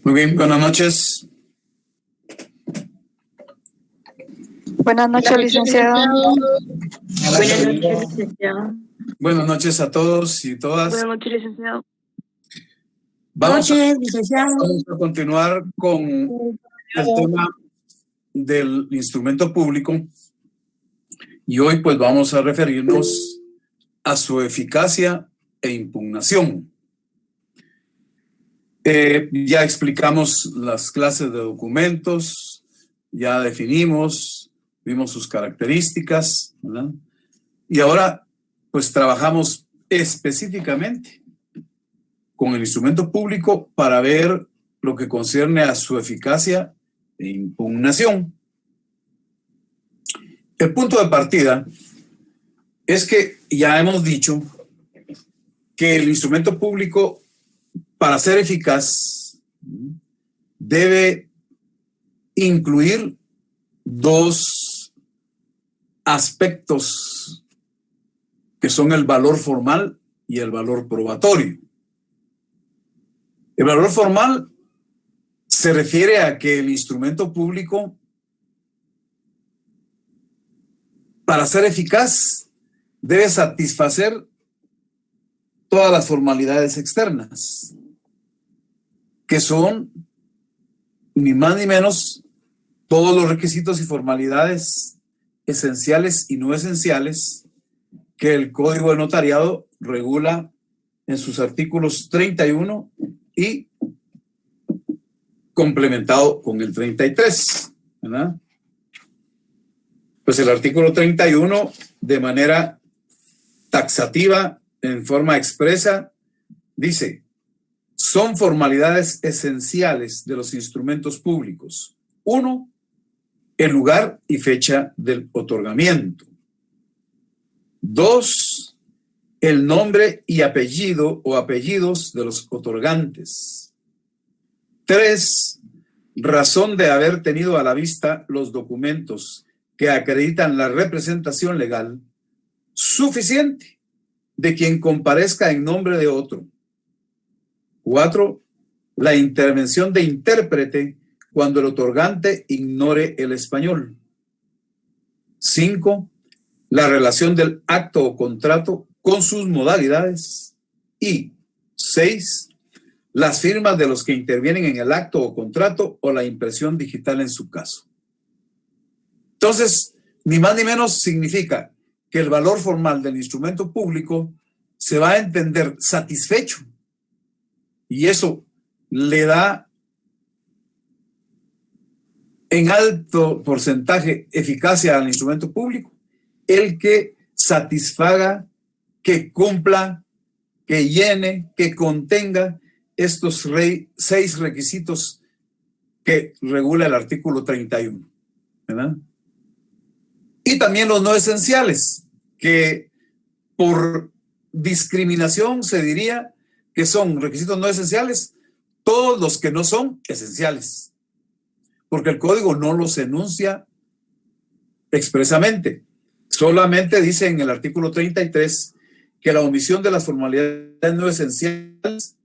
Muy bien, buenas noches. Buenas noches, licenciado. Buenas noches, licenciado. Buenas noches a todos y todas. Buenas noches, licenciado. Vamos licenciado. a continuar con el tema del instrumento público y hoy pues vamos a referirnos a su eficacia e impugnación. Ya explicamos las clases de documentos, ya definimos, vimos sus características, ¿verdad? Y ahora pues trabajamos específicamente con el instrumento público para ver lo que concierne a su eficacia e impugnación. El punto de partida es que ya hemos dicho que el instrumento público, para ser eficaz, debe incluir dos aspectos que son el valor formal y el valor probatorio. El valor formal se refiere a que el instrumento público, para ser eficaz, debe satisfacer todas las formalidades externas, que son ni más ni menos todos los requisitos y formalidades esenciales y no esenciales que el Código de Notariado regula en sus artículos 31 y complementado con el 33, ¿verdad? Pues el artículo 31, de manera taxativa, en forma expresa, dice: son formalidades esenciales de los instrumentos públicos. 1, el lugar y fecha del otorgamiento. 2, el nombre y apellido o apellidos de los otorgantes. 3, razón de haber tenido a la vista los documentos que acreditan la representación legal suficiente de quien comparezca en nombre de otro. 4, la intervención de intérprete cuando el otorgante ignore el español. 5, la relación del acto o contrato con sus modalidades. Y 6, las firmas de los que intervienen en el acto o contrato o la impresión digital en su caso. Entonces, ni más ni menos significa que el valor formal del instrumento público se va a entender satisfecho, y eso le da en alto porcentaje eficacia al instrumento público el que satisfaga, que cumpla, que llene, que contenga estos 6 requisitos que regula el artículo 31, ¿verdad? Y también los no esenciales, que por discriminación se diría que son requisitos no esenciales todos los que no son esenciales, porque el código no los enuncia expresamente. Solamente dice en el artículo 33 que la omisión de las formalidades no esenciales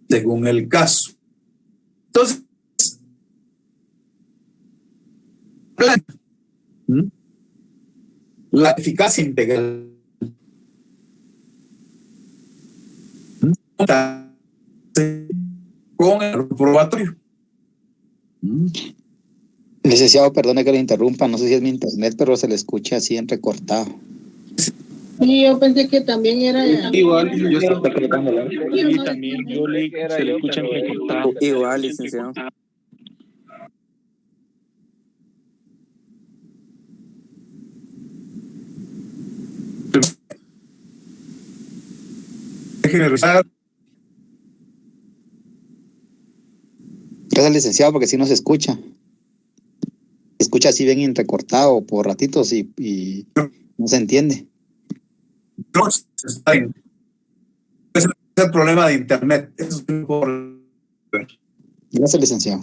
según el caso. Entonces, la eficacia integral con el probatorio. Licenciado, perdone que le interrumpa, no sé si es mi internet, pero se le escucha así entrecortado. Sí, yo pensé que también era... Igual, yo estoy interpretando. y también Yoli se le escucha entrecortado. Igual, licenciado. Déjeme revisar. Gracias, licenciado, porque sí nos escucha. Se escucha así bien entrecortado por ratitos y no se entiende. No, está bien. Es el problema de internet. Eso es por... Gracias, licenciado.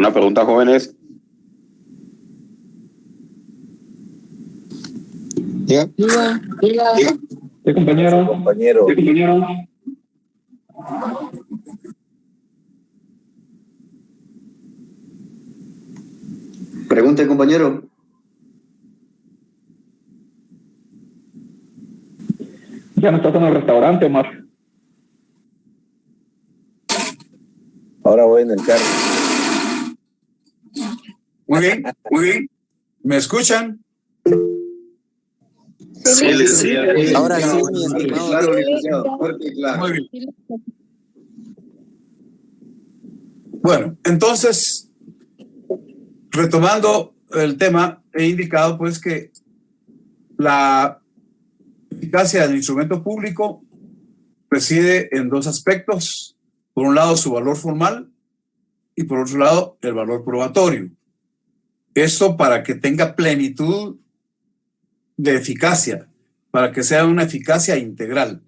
Una pregunta, jóvenes. Diga. Sí, compañero. Compañero. Sí, compañero. Pregunte, compañero. Ya no estás en el restaurante, Omar. Ahora voy en el carro. Muy bien, muy bien. ¿Me escuchan? Sí, licenciado. Ahora sí, mi estimado. Claro, licenciado. Fuerte y claro. Muy bien. Bueno, entonces, retomando el tema, he indicado pues que la eficacia del instrumento público reside en dos aspectos. Por un lado, su valor formal y por otro lado, el valor probatorio. Esto para que tenga plenitud de eficacia, para que sea una eficacia integral.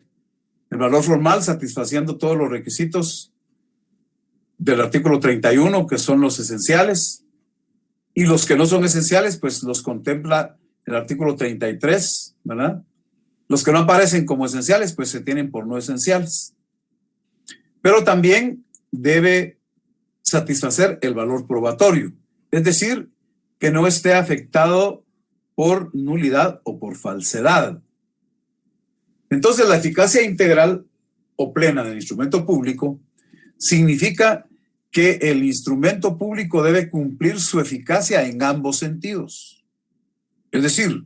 El valor formal satisfaciendo todos los requisitos del artículo 31, que son los esenciales, y los que no son esenciales, pues los contempla el artículo 33, ¿verdad? Los que no aparecen como esenciales, pues se tienen por no esenciales. Pero también debe satisfacer el valor probatorio, es decir, que no esté afectado por nulidad o por falsedad. Entonces, la eficacia integral o plena del instrumento público significa que el instrumento público debe cumplir su eficacia en ambos sentidos. Es decir,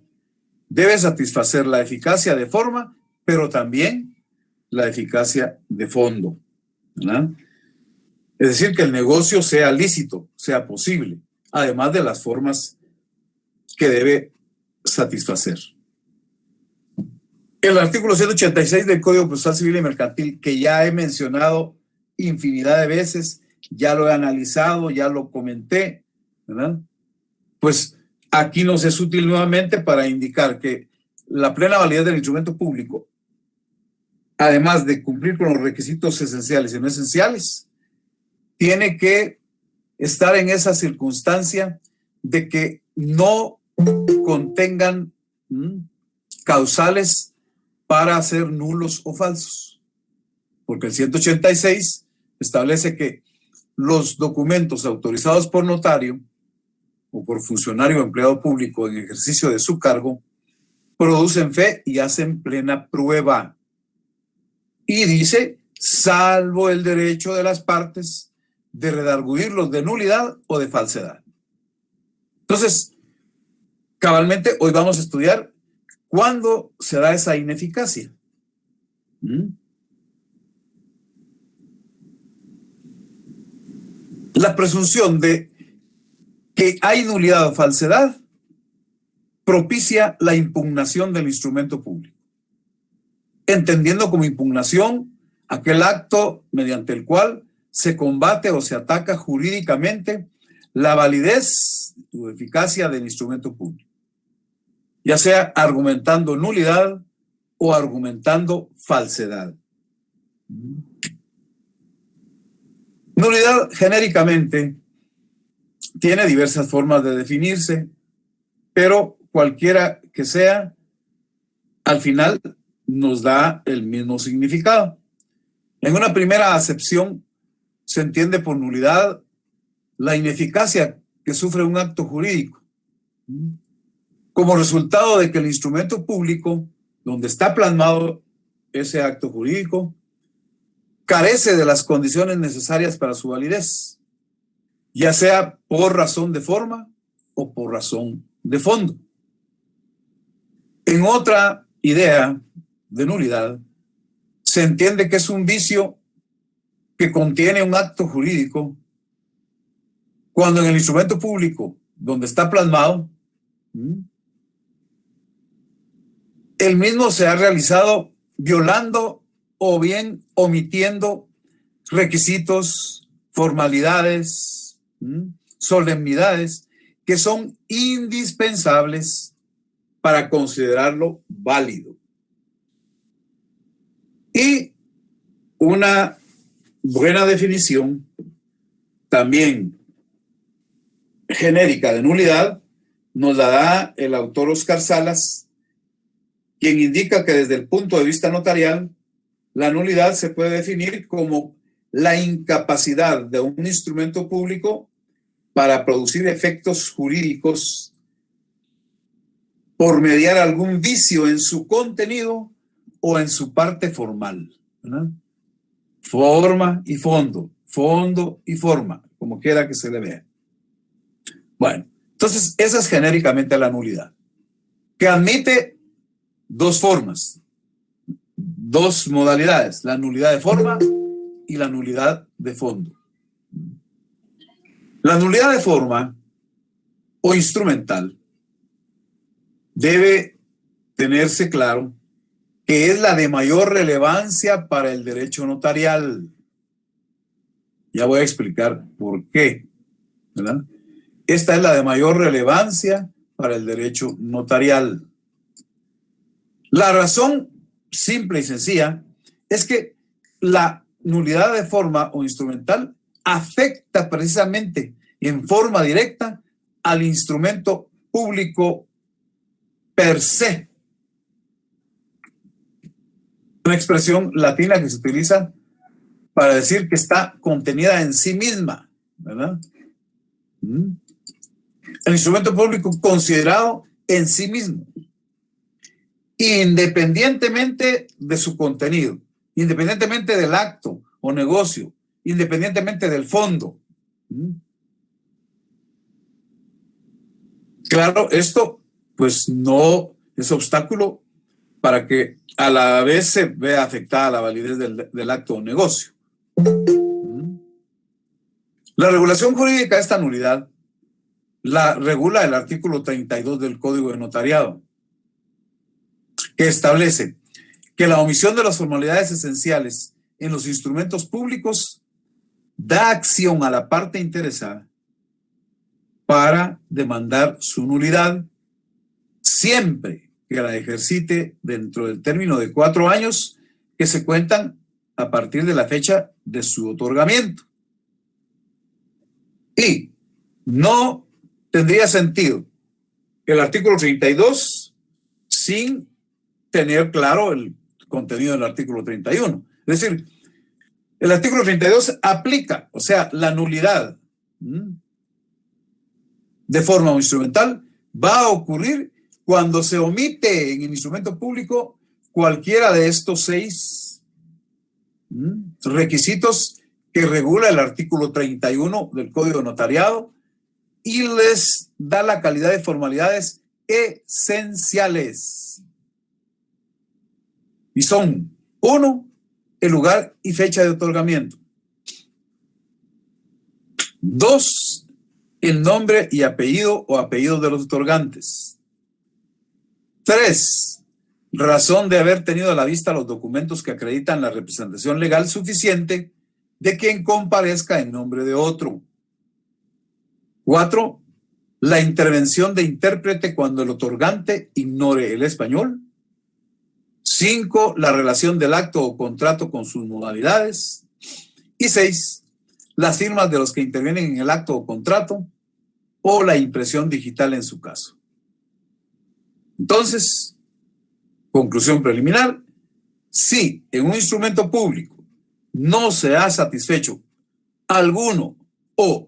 debe satisfacer la eficacia de forma, pero también la eficacia de fondo, ¿verdad? Es decir, que el negocio sea lícito, sea posible, además de las formas que debe satisfacer. El artículo 186 del Código Procesal Civil y Mercantil, que ya he mencionado infinidad de veces, ya lo he analizado, ya lo comenté, ¿verdad? Pues aquí nos es útil nuevamente para indicar que la plena validez del instrumento público, además de cumplir con los requisitos esenciales y no esenciales, tiene que estar en esa circunstancia de que no contengan causales para ser nulos o falsos. Porque el 186 establece que los documentos autorizados por notario o por funcionario o empleado público en ejercicio de su cargo producen fe y hacen plena prueba. Y dice, salvo el derecho de las partes de redarguirlos de nulidad o de falsedad. Entonces, cabalmente, hoy vamos a estudiar cuándo se da esa ineficacia. La presunción de que hay nulidad o falsedad propicia la impugnación del instrumento público, entendiendo como impugnación aquel acto mediante el cual se combate o se ataca jurídicamente la validez o eficacia del instrumento público, ya sea argumentando nulidad o argumentando falsedad. Nulidad genéricamente tiene diversas formas de definirse, pero cualquiera que sea, al final nos da el mismo significado. En una primera acepción se entiende por nulidad la ineficacia que sufre un acto jurídico como resultado de que el instrumento público, donde está plasmado ese acto jurídico, carece de las condiciones necesarias para su validez, ya sea por razón de forma o por razón de fondo. En otra idea de nulidad, se entiende que es un vicio que contiene un acto jurídico cuando en el instrumento público donde está plasmado, el mismo se ha realizado violando o bien omitiendo requisitos, formalidades, solemnidades que son indispensables para considerarlo válido. Y una buena definición también genérica de nulidad nos la da el autor Oscar Salas, quien indica que desde el punto de vista notarial, la nulidad se puede definir como la incapacidad de un instrumento público para producir efectos jurídicos por mediar algún vicio en su contenido o en su parte formal, ¿verdad? Forma y fondo y forma, como quiera que se le vea. Bueno, entonces esa es genéricamente la nulidad, que admite dos formas, dos modalidades, la nulidad de forma y la nulidad de fondo. La nulidad de forma o instrumental debe tenerse claro que es la de mayor relevancia para el derecho notarial. Ya voy a explicar por qué, ¿verdad? Esta es la de mayor relevancia para el derecho notarial. La razón simple y sencilla es que la nulidad de forma o instrumental afecta precisamente en forma directa al instrumento público per se. Una expresión latina que se utiliza para decir que está contenida en sí misma, ¿verdad? El instrumento público considerado en sí mismo, independientemente de su contenido, independientemente del acto o negocio, independientemente del fondo. Claro, esto pues no es obstáculo para que a la vez se vea afectada la validez del acto o negocio. La regulación jurídica de esta nulidad la regula el artículo 32 del Código de Notariado, que establece que la omisión de las formalidades esenciales en los instrumentos públicos da acción a la parte interesada para demandar su nulidad siempre que la ejercite dentro del término de 4 años que se cuentan a partir de la fecha de su otorgamiento. Y no tendría sentido el artículo 32 sin tener claro el contenido del artículo 31. Es decir, el artículo 32 aplica, o sea, la nulidad de forma o instrumental va a ocurrir cuando se omite en el instrumento público cualquiera de estos 6 requisitos que regula el artículo 31 del Código de Notariado y les da la calidad de formalidades esenciales. Y son: 1, el lugar y fecha de otorgamiento; 2, el nombre y apellido o apellidos de los otorgantes; 3, razón de haber tenido a la vista los documentos que acreditan la representación legal suficiente de quien comparezca en nombre de otro; 4, la intervención de intérprete cuando el otorgante ignore el español; 5, la relación del acto o contrato con sus modalidades; y 6, las firmas de los que intervienen en el acto o contrato o la impresión digital en su caso. Entonces, conclusión preliminar: si en un instrumento público no se ha satisfecho alguno o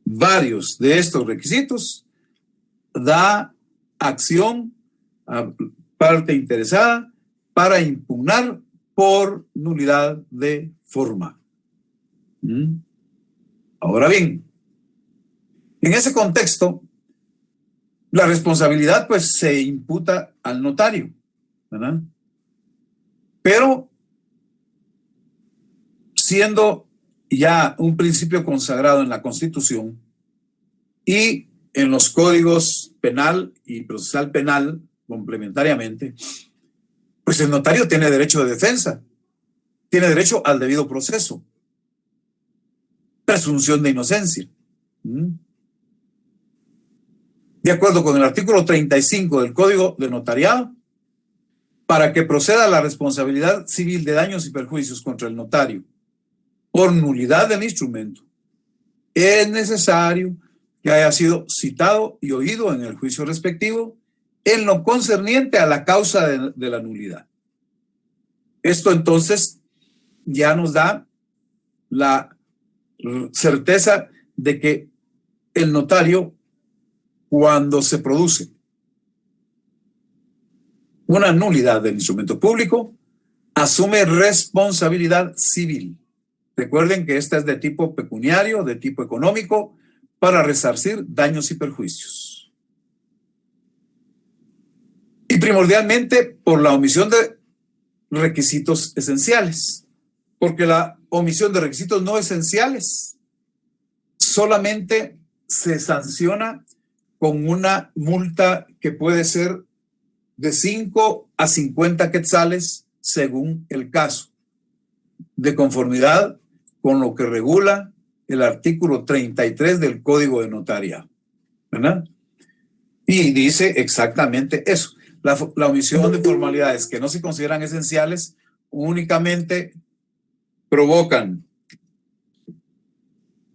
varios de estos requisitos, da acción a parte interesada para impugnar por nulidad de forma. Ahora bien, en ese contexto, la responsabilidad pues se imputa al notario, ¿verdad? Pero siendo ya un principio consagrado en la Constitución y en los códigos penal y procesal penal complementariamente, pues el notario tiene derecho de defensa, tiene derecho al debido proceso, presunción de inocencia. De acuerdo con el artículo 35 del Código de Notariado, para que proceda la responsabilidad civil de daños y perjuicios contra el notario por nulidad del instrumento, es necesario que haya sido citado y oído en el juicio respectivo en lo concerniente a la causa de la nulidad. Esto entonces ya nos da la certeza de que el notario, cuando se produce una nulidad del instrumento público, asume responsabilidad civil. Recuerden que esta es de tipo pecuniario, de tipo económico, para resarcir daños y perjuicios. Y primordialmente por la omisión de requisitos esenciales, porque la omisión de requisitos no esenciales solamente se sanciona con una multa que puede ser de 5 a 50 quetzales según el caso, de conformidad con lo que regula el artículo 33 del Código de Notariado, ¿verdad? Y dice exactamente eso. La omisión de formalidades que no se consideran esenciales únicamente provocan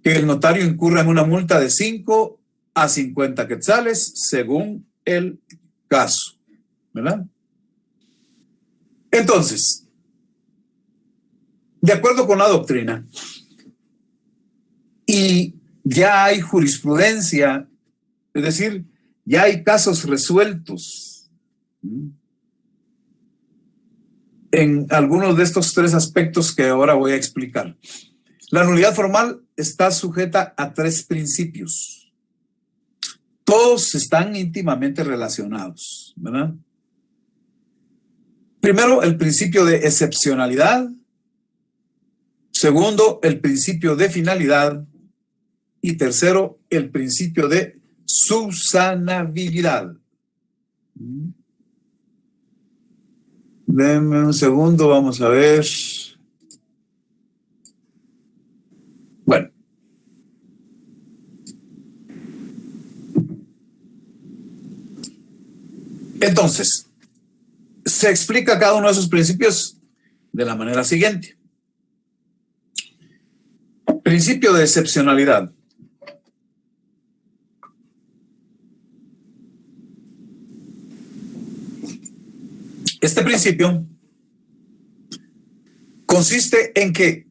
que el notario incurra en una multa de 5 a 50 quetzales según el caso, ¿verdad? Entonces, de acuerdo con la doctrina, y ya hay jurisprudencia, es decir, ya hay casos resueltos en algunos de estos 3 aspectos que ahora voy a explicar. La nulidad formal está sujeta a 3 principios. Todos están íntimamente relacionados, ¿verdad? Primero, el principio de excepcionalidad. Segundo, el principio de finalidad. Y tercero, el principio de subsanabilidad. Denme un segundo, vamos a ver. Bueno. Entonces, se explica cada uno de esos principios de la manera siguiente. Principio de excepcionalidad. Este principio consiste en que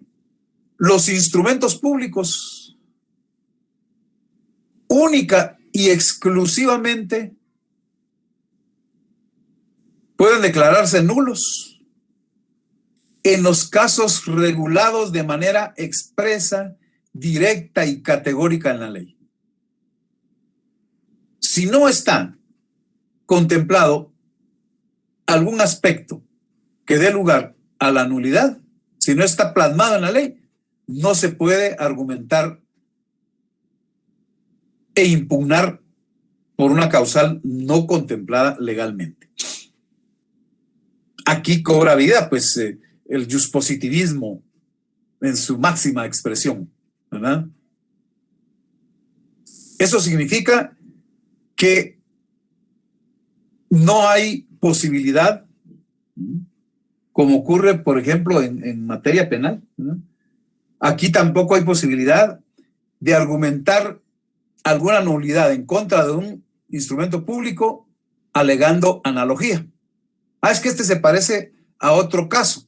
los instrumentos públicos única y exclusivamente pueden declararse nulos en los casos regulados de manera expresa, directa y categórica en la ley. Si no está contemplado algún aspecto que dé lugar a la nulidad, si no está plasmado en la ley, no se puede argumentar e impugnar por una causal no contemplada legalmente. Aquí cobra vida, pues, el juspositivismo en su máxima expresión, ¿verdad? Eso significa que no hay posibilidad, como ocurre, por ejemplo, en materia penal, ¿no? Aquí tampoco hay posibilidad de argumentar alguna nulidad en contra de un instrumento público alegando analogía. Es que este se parece a otro caso.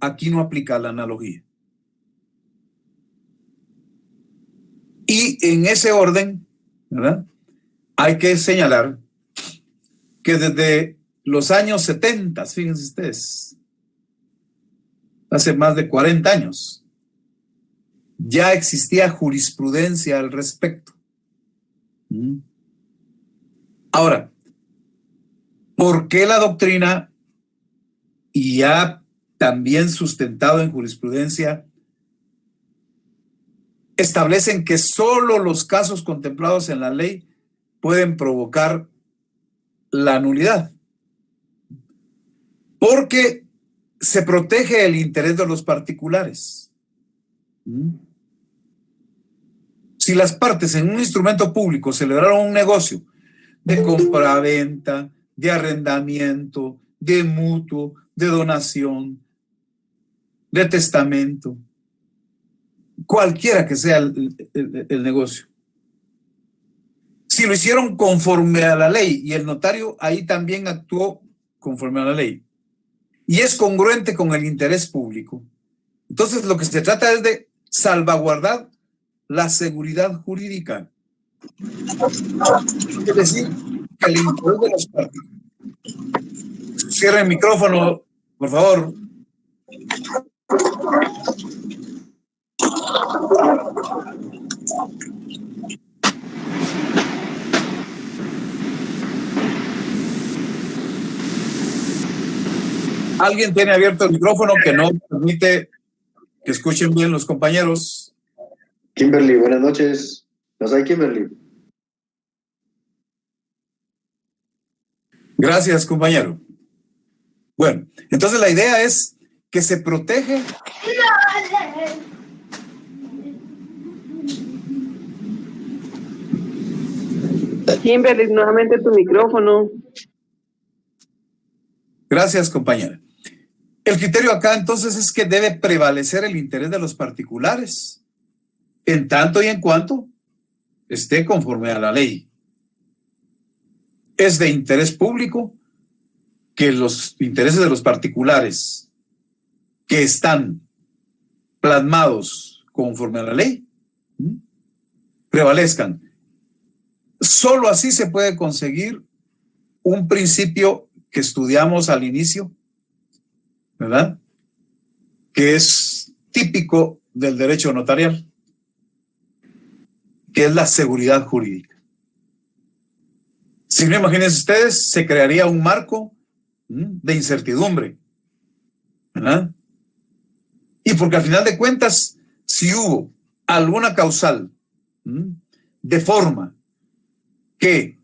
Aquí no aplica la analogía. Y en ese orden, ¿verdad?, hay que señalar que desde los años 70, fíjense ustedes, hace más de 40 años, ya existía jurisprudencia al respecto. Ahora, ¿por qué la doctrina, y ya también sustentado en jurisprudencia, establecen que solo los casos contemplados en la ley pueden provocar la nulidad? Porque se protege el interés de los particulares. Si las partes en un instrumento público celebraron un negocio de compraventa, de arrendamiento, de mutuo, de donación, de testamento, cualquiera que sea el negocio. Si lo hicieron conforme a la ley y el notario ahí también actuó conforme a la ley y es congruente con el interés público, entonces lo que se trata es de salvaguardar la seguridad jurídica. Es decir, que el interés de los particulares. Cierre el micrófono, por favor. Alguien tiene abierto el micrófono que no permite que escuchen bien los compañeros. Kimberly, buenas noches. ¿Nos hay, Kimberly? Gracias, compañero. Bueno, entonces la idea es que se protege. Kimberly, nuevamente tu micrófono. Gracias, compañera. El criterio acá entonces es que debe prevalecer el interés de los particulares, en tanto y en cuanto esté conforme a la ley. Es de interés público que los intereses de los particulares que están plasmados conforme a la ley prevalezcan. Solo así se puede conseguir un principio que estudiamos al inicio, ¿verdad? Que es típico del derecho notarial, que es la seguridad jurídica. Si no, imagínense ustedes, se crearía un marco de incertidumbre, ¿verdad? Y porque al final de cuentas, si hubo alguna causal de forma que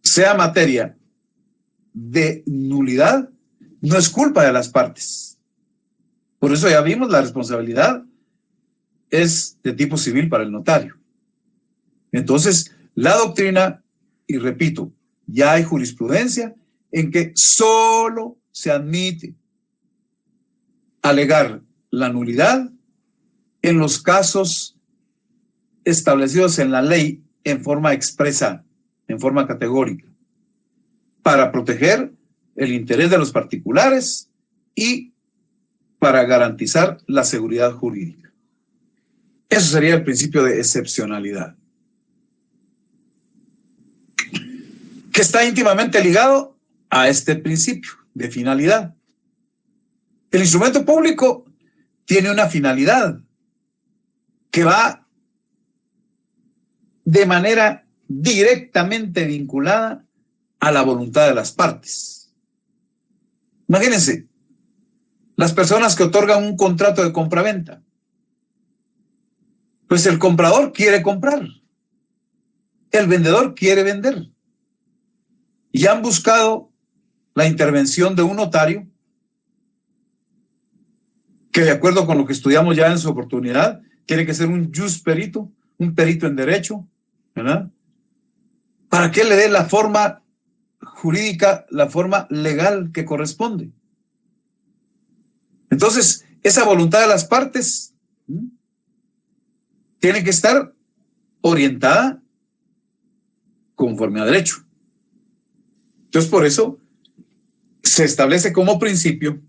sea materia de nulidad, no es culpa de las partes. Por eso ya vimos, la responsabilidad es de tipo civil para el notario. Entonces, la doctrina, y repito, ya hay jurisprudencia en que solo se admite alegar la nulidad en los casos establecidos en la ley en forma expresa, en forma categórica, para proteger el interés de los particulares y para garantizar la seguridad jurídica. Eso sería el principio de excepcionalidad, que está íntimamente ligado a este principio de finalidad. El instrumento público tiene una finalidad que va de manera directamente vinculada a la voluntad de las partes. Imagínense, las personas que otorgan un contrato de compraventa, pues el comprador quiere comprar, el vendedor quiere vender, y han buscado la intervención de un notario que, de acuerdo con lo que estudiamos ya en su oportunidad, tiene que ser un jus perito, un perito en derecho, ¿verdad? Para que le dé la forma jurídica, la forma legal que corresponde. Entonces, esa voluntad de las partes tiene que estar orientada conforme a derecho. Entonces, por eso se establece como principio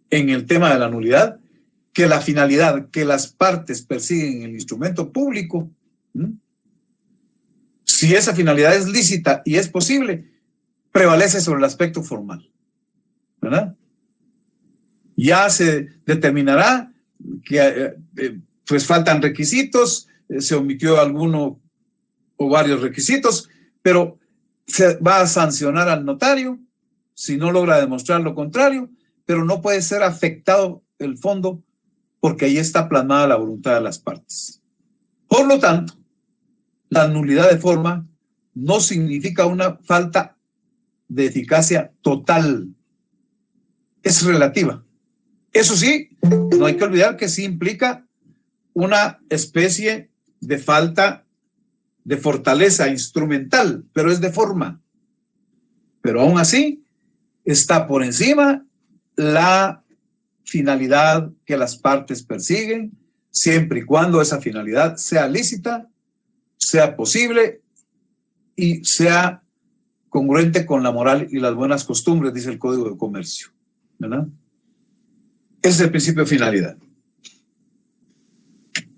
en el tema de la nulidad que la finalidad que las partes persiguen en el instrumento público, si esa finalidad es lícita y es posible, prevalece sobre el aspecto formal, ¿verdad? Ya se determinará que pues faltan requisitos, se omitió alguno o varios requisitos, pero se va a sancionar al notario si no logra demostrar lo contrario, pero no puede ser afectado el fondo porque ahí está plasmada la voluntad de las partes. Por lo tanto, la nulidad de forma no significa una falta de eficacia total, es relativa. Eso sí, no hay que olvidar que sí implica una especie de falta de fortaleza instrumental, pero es de forma. Pero aún así, está por encima la finalidad que las partes persiguen, siempre y cuando esa finalidad sea lícita, sea posible y sea congruente con la moral y las buenas costumbres, dice el Código de Comercio, ¿verdad? Ese es el principio de finalidad.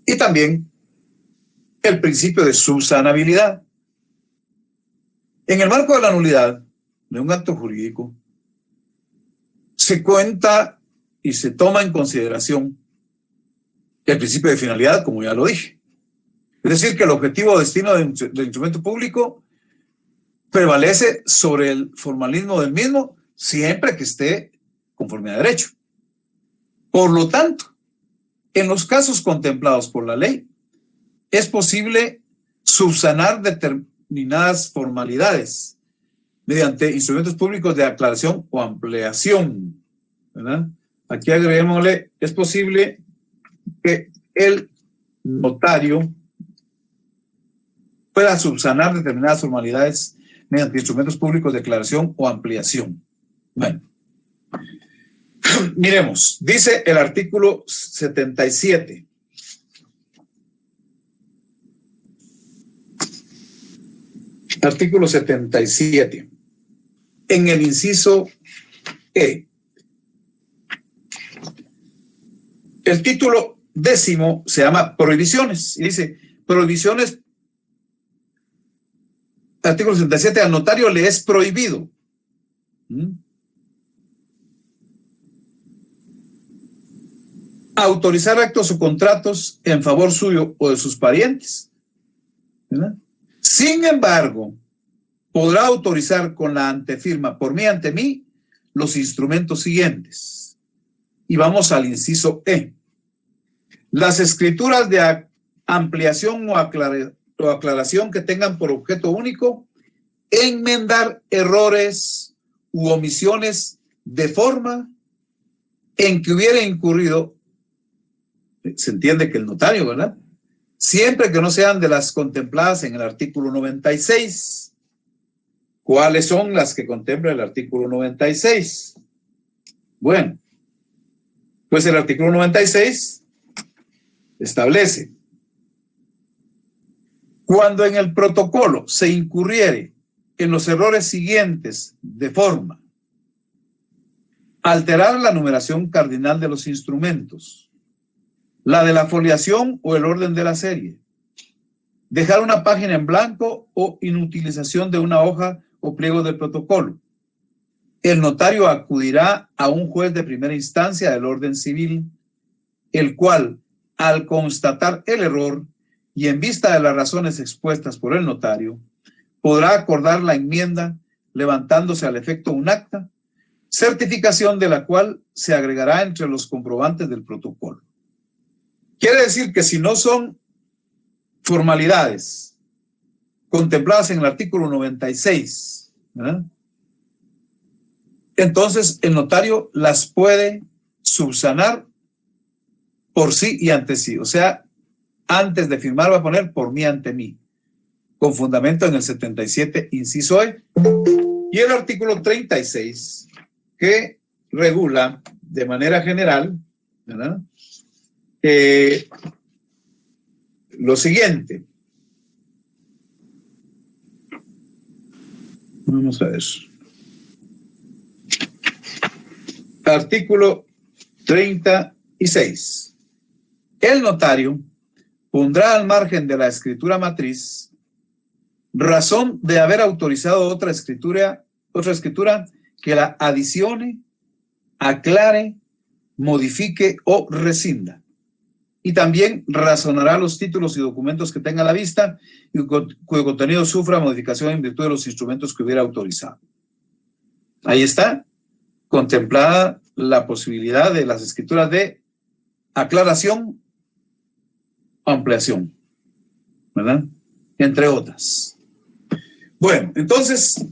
Y también el principio de subsanabilidad. En el marco de la nulidad de un acto jurídico, se cuenta y se toma en consideración el principio de finalidad, como ya lo dije. Es decir, que el objetivo o destino del instrumento público prevalece sobre el formalismo del mismo, siempre que esté conforme a derecho. Por lo tanto, en los casos contemplados por la ley, es posible subsanar determinadas formalidades mediante instrumentos públicos de aclaración o ampliación, ¿verdad? Aquí agreguémosle, es posible que el notario pueda subsanar determinadas formalidades mediante instrumentos públicos de aclaración o ampliación. Bueno, miremos, dice el artículo 77. Artículo 77. En el inciso E. El título 10º se llama Prohibiciones. Y dice, prohibiciones, artículo 77, al notario le es prohibido autorizar actos o contratos en favor suyo o de sus parientes, ¿verdad? Sin embargo, podrá autorizar con la antefirma por mí ante mí los instrumentos siguientes. Y vamos al inciso E. Las escrituras de ampliación o aclaración que tengan por objeto único enmendar errores u omisiones de forma en que hubiera incurrido, se entiende que el notario, ¿verdad? Siempre que no sean de las contempladas en el artículo 96. ¿Cuáles son las que contempla el artículo 96? Bueno, pues el artículo 96 establece: cuando en el protocolo se incurriere en los errores siguientes de forma: alterar la numeración cardinal de los instrumentos, la de la foliación o el orden de la serie, dejar una página en blanco o inutilización de una hoja o pliego del protocolo, el notario acudirá a un juez de primera instancia del orden civil, el cual, al constatar el error y en vista de las razones expuestas por el notario, podrá acordar la enmienda levantándose al efecto un acta, certificación de la cual se agregará entre los comprobantes del protocolo. Quiere decir que si no son formalidades contempladas en el artículo 96, ¿verdad?, entonces el notario las puede subsanar por sí y ante sí. O sea, antes de firmar va a poner por mí ante mí, con fundamento en el 77, inciso E. Y el artículo 36, que regula de manera general, ¿verdad?, lo siguiente. Vamos a ver. Artículo 36. El notario pondrá al margen de la escritura matriz razón de haber autorizado otra escritura que la adicione, aclare, modifique o rescinda. Y también razonará los títulos y documentos que tenga a la vista y cuyo contenido sufra modificación en virtud de los instrumentos que hubiera autorizado. Ahí está contemplada la posibilidad de las escrituras de aclaración o ampliación, ¿verdad?, entre otras. Bueno, entonces,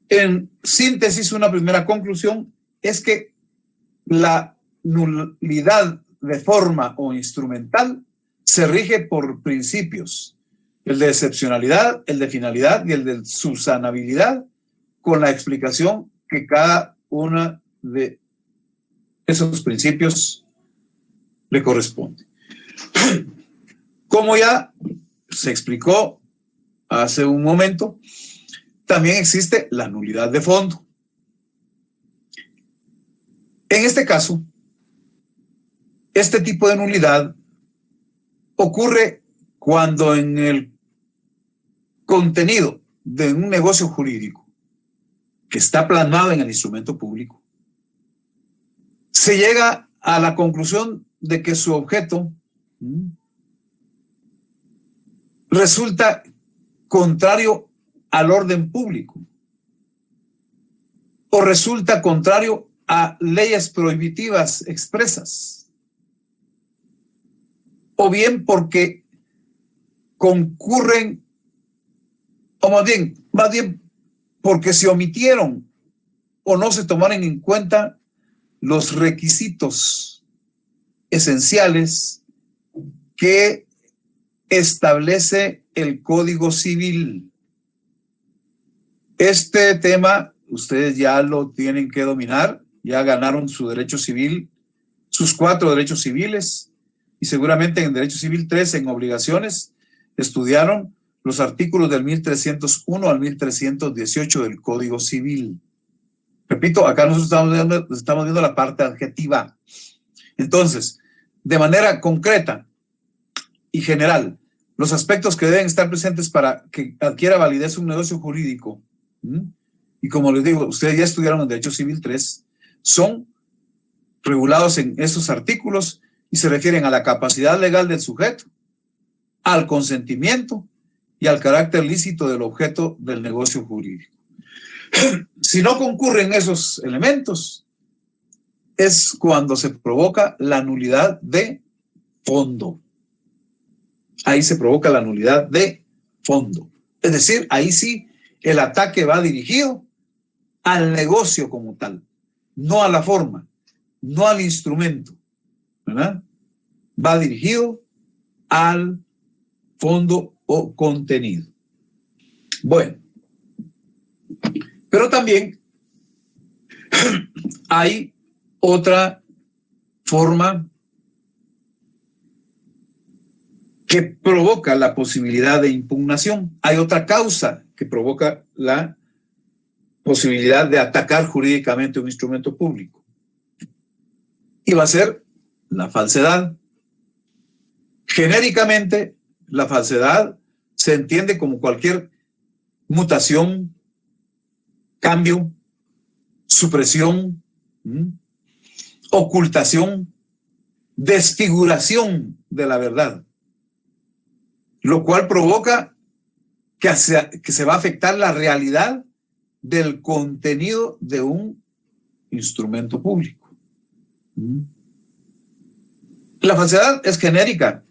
en síntesis, una primera conclusión es que la nulidad de forma o instrumental se rige por principios: el de excepcionalidad, el de finalidad y el de subsanabilidad, con la explicación que cada una de esos principios le corresponde. Como ya se explicó hace un momento, también existe la nulidad de fondo. En este caso, este tipo de nulidad ocurre cuando en el contenido de un negocio jurídico que está plasmado en el instrumento público, se llega a la conclusión de que su objeto resulta contrario al orden público o resulta contrario a leyes prohibitivas expresas, o bien porque concurren, o más bien porque se omitieron o no se tomaron en cuenta los requisitos esenciales que establece el Código Civil. Este tema ustedes ya lo tienen que dominar, ya ganaron su derecho civil, sus 4 derechos civiles, y seguramente en Derecho Civil 3, en obligaciones, estudiaron los artículos del 1301 al 1318 del Código Civil. Repito, acá nosotros estamos viendo la parte adjetiva. Entonces, de manera concreta y general, los aspectos que deben estar presentes para que adquiera validez un negocio jurídico, y como les digo, ustedes ya estudiaron en Derecho Civil 3, son regulados en estos artículos y se refieren a la capacidad legal del sujeto, al consentimiento y al carácter lícito del objeto del negocio jurídico. Si no concurren esos elementos, es cuando se provoca la nulidad de fondo. Ahí se provoca la nulidad de fondo. Es decir, ahí sí el ataque va dirigido al negocio como tal, no a la forma, no al instrumento, ¿verdad? Va dirigido al fondo o contenido. Bueno, pero también hay otra forma que provoca la posibilidad de impugnación. Hay otra causa que provoca la posibilidad de atacar jurídicamente un instrumento público. Y va a ser la falsedad. Genéricamente, la falsedad se entiende como cualquier mutación, cambio, supresión, ocultación, desfiguración de la verdad, lo cual provoca que se va a afectar la realidad del contenido de un instrumento público. La falsedad es genérica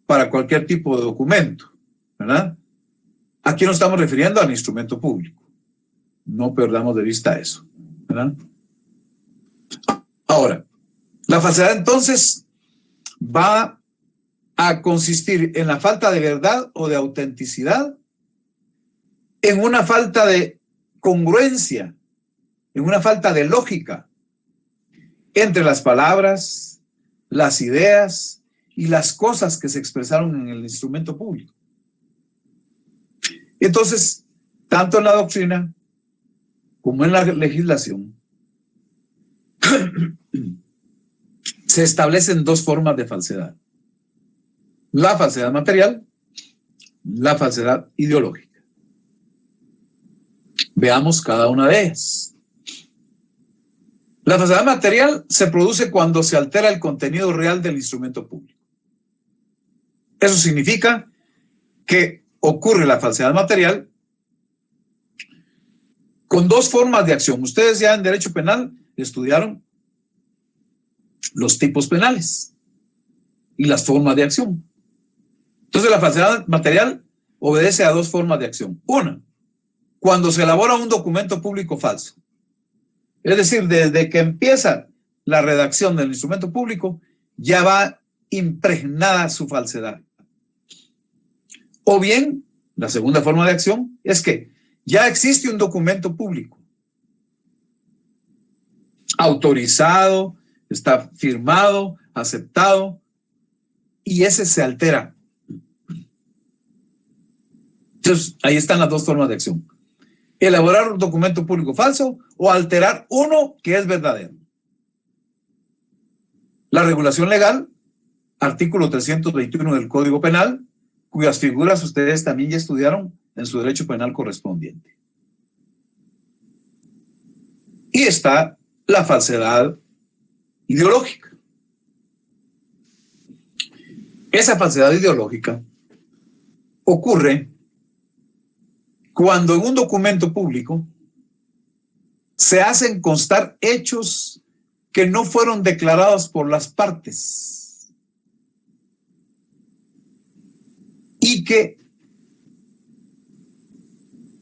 para cualquier tipo de documento, ¿verdad? Aquí nos estamos refiriendo al instrumento público. No perdamos de vista eso, ¿verdad? Ahora, la falsedad entonces va a consistir en la falta de verdad o de autenticidad, en una falta de congruencia, en una falta de lógica entre las palabras, las ideas y las cosas que se expresaron en el instrumento público. Entonces, tanto en la doctrina como en la legislación, se establecen 2 formas de falsedad: la falsedad material, la falsedad ideológica. Veamos cada una de ellas. La falsedad material se produce cuando se altera el contenido real del instrumento público. Eso significa que ocurre la falsedad material con 2 formas de acción. Ustedes ya en Derecho Penal estudiaron los tipos penales y las formas de acción. Entonces, la falsedad material obedece a 2 formas de acción. Una, cuando se elabora un documento público falso. Es decir, desde que empieza la redacción del instrumento público, ya va impregnada su falsedad. O bien, la segunda forma de acción es que ya existe un documento público autorizado, está firmado, aceptado, y ese se altera. Entonces, ahí están las dos formas de acción. Elaborar un documento público falso o alterar uno que es verdadero. La regulación legal, artículo 321 del Código Penal, cuyas figuras ustedes también ya estudiaron en su derecho penal correspondiente. Y está la falsedad ideológica. Esa falsedad ideológica ocurre cuando en un documento público se hacen constar hechos que no fueron declarados por las partes y que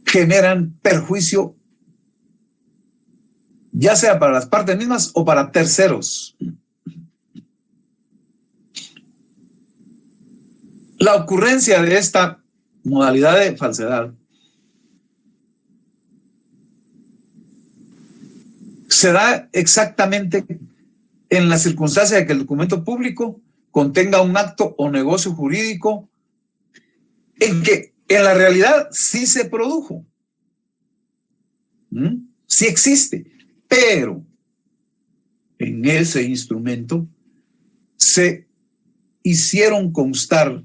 generan perjuicio, ya sea para las partes mismas o para terceros. La ocurrencia de esta modalidad de falsedad se da exactamente en la circunstancia de que el documento público contenga un acto o negocio jurídico en que en la realidad sí se produjo, sí existe, pero en ese instrumento se hicieron constar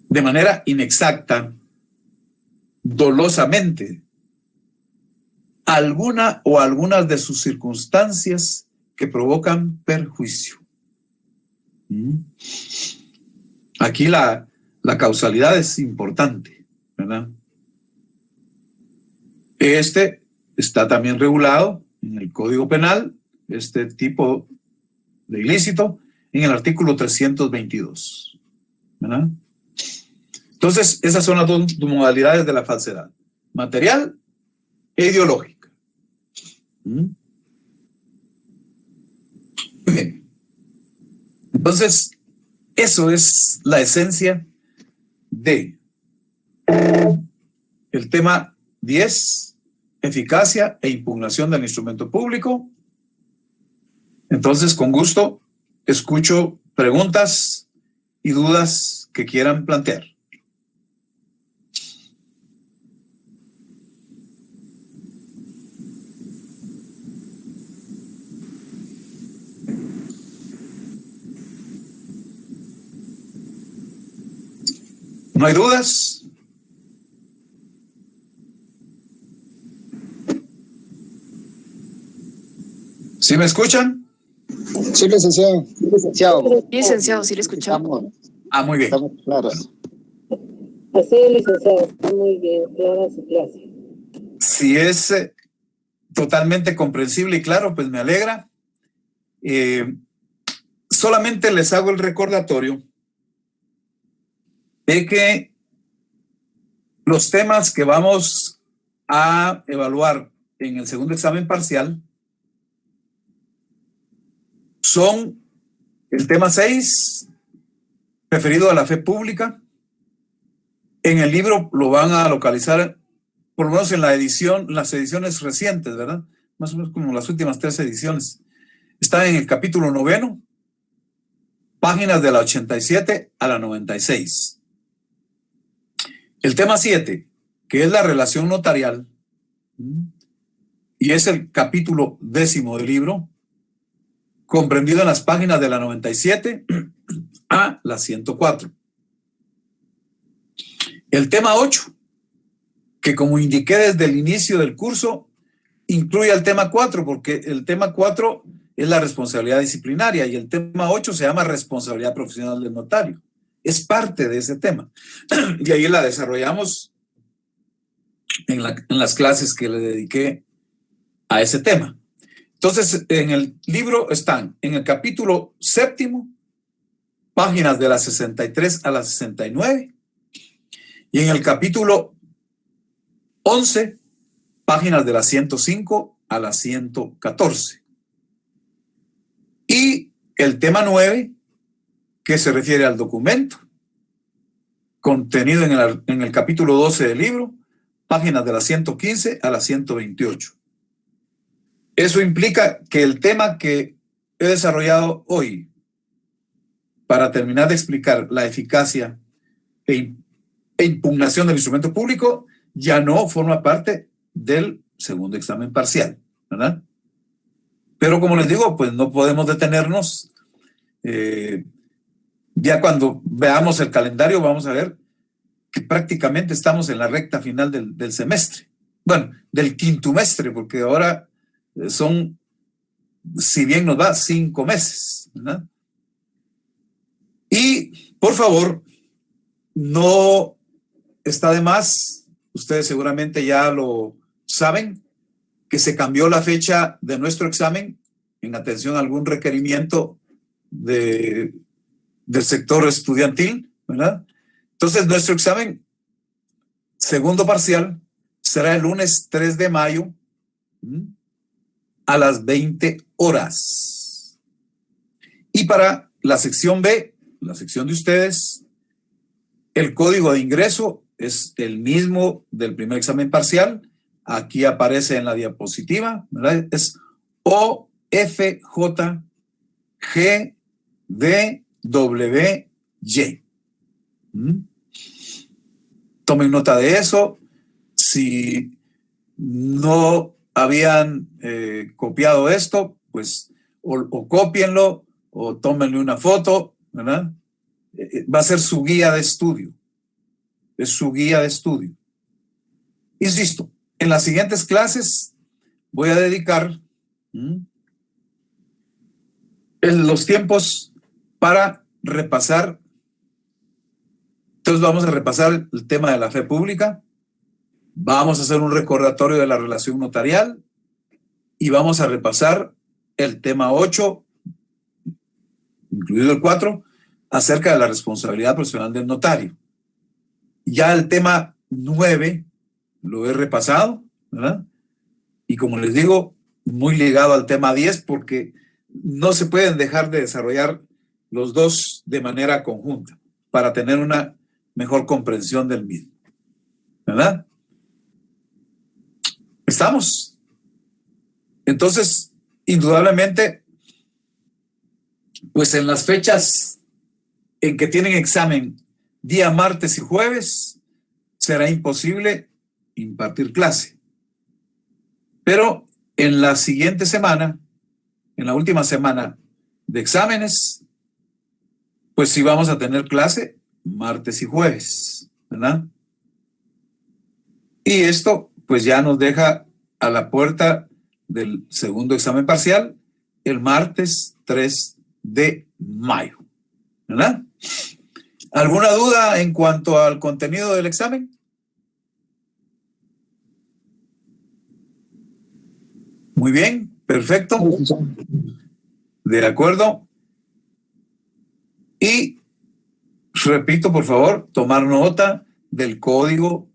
de manera inexacta, dolosamente, alguna o algunas de sus circunstancias que provocan perjuicio. Aquí la causalidad es importante, ¿verdad? Este está también regulado en el Código Penal, este tipo de ilícito, en el artículo 322, ¿verdad? Entonces, esas son las dos modalidades de la falsedad: material e ideológica. Muy bien. Entonces, eso es la esencia de el tema 10, eficacia e impugnación del instrumento público. Entonces, con gusto, escucho preguntas y dudas que quieran plantear. ¿No hay dudas? ¿Sí me escuchan? Sí, licenciado. Licenciado, sí le escuchamos. Muy bien. Estamos claros. Así es, licenciado. Está muy bien. Clara su clase. Si es totalmente comprensible y claro, pues me alegra. Solamente les hago el recordatorio de que los temas que vamos a evaluar en el segundo examen parcial son el tema 6, referido a la fe pública. En el libro lo van a localizar, por lo menos en la edición, las ediciones recientes, ¿verdad? Más o menos como las últimas 3 ediciones. Está en el capítulo 9, páginas de la 87 a la 96. El tema 7, que es la relación notarial, y es el capítulo 10 del libro, comprendido en las páginas de la 97 a la 104. El tema 8, que como indiqué desde el inicio del curso, incluye al tema 4, porque el tema 4 es la responsabilidad disciplinaria y el tema 8 se llama responsabilidad profesional del notario. Es parte de ese tema. Y ahí la desarrollamos en las clases que le dediqué a ese tema. Entonces, en el libro están, en el capítulo 7, páginas de la 63 a la 69, y en el capítulo 11, páginas de la 105 a la 114. Y el tema 9, que se refiere al documento, contenido en el capítulo 12 del libro, páginas de la 115 a la 128. Eso implica que el tema que he desarrollado hoy para terminar de explicar la eficacia e impugnación del instrumento público, ya no forma parte del segundo examen parcial, ¿verdad? Pero como les digo, pues no podemos detenernos. Ya cuando veamos el calendario vamos a ver que prácticamente estamos en la recta final del semestre. Bueno, del quintumestre, porque ahora son, si bien nos va, 5 meses, ¿verdad? Y, por favor, no está de más, ustedes seguramente ya lo saben, que se cambió la fecha de nuestro examen en atención a algún requerimiento del sector estudiantil, ¿verdad? Entonces, nuestro examen segundo parcial será el lunes 3 de mayo a las 20 horas. Y para la sección B, la sección de ustedes, el código de ingreso es el mismo del primer examen parcial. Aquí aparece en la diapositiva, ¿verdad? Es OFJGDWY. Tomen nota de eso. Si no habían copiado esto, pues o cópienlo o tómenle una foto, ¿verdad? Va a ser su guía de estudio. Es su guía de estudio. Insisto, en las siguientes clases voy a dedicar los tiempos para repasar. Entonces vamos a repasar el tema de la fe pública, vamos a hacer un recordatorio de la relación notarial y vamos a repasar el tema 8, incluido el 4, acerca de la responsabilidad profesional del notario. Ya el tema 9 lo he repasado, ¿verdad? Y como les digo, muy ligado al tema 10 porque no se pueden dejar de desarrollar los dos de manera conjunta para tener una mejor comprensión del mismo, ¿verdad? ¿Estamos? Entonces, indudablemente, pues en las fechas en que tienen examen día martes y jueves, será imposible impartir clase. Pero en la siguiente semana, en la última semana de exámenes, pues sí vamos a tener clase martes y jueves, ¿verdad? Y esto pues ya nos deja a la puerta del segundo examen parcial el martes 3 de mayo, ¿verdad? ¿Alguna duda en cuanto al contenido del examen? Muy bien, perfecto. De acuerdo. Y repito, por favor, tomar nota del código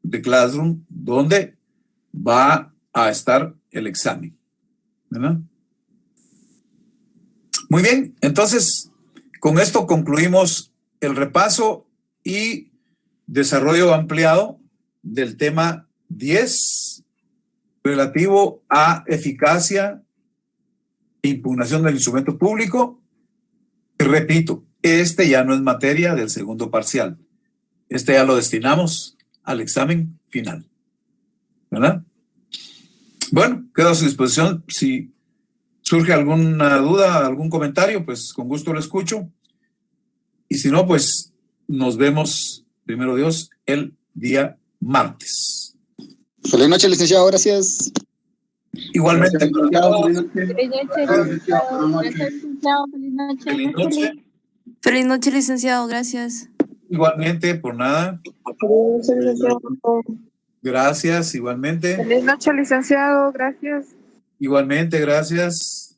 de Classroom donde va a estar el examen, ¿verdad? Muy bien, entonces con esto concluimos el repaso y desarrollo ampliado del tema 10 relativo a eficacia e impugnación del instrumento público. Repito, este ya no es materia del segundo parcial. Este ya lo destinamos al examen final, ¿verdad? Bueno, quedo a su disposición. Si surge alguna duda, algún comentario, pues con gusto lo escucho. Y si no, pues nos vemos, primero Dios, el día martes. Feliz noche, licenciado. Gracias. Igualmente. Feliz noche. Feliz noche, licenciado. Gracias. Igualmente, por nada. Gracias, igualmente. Feliz noche, licenciado. Gracias. Igualmente, gracias.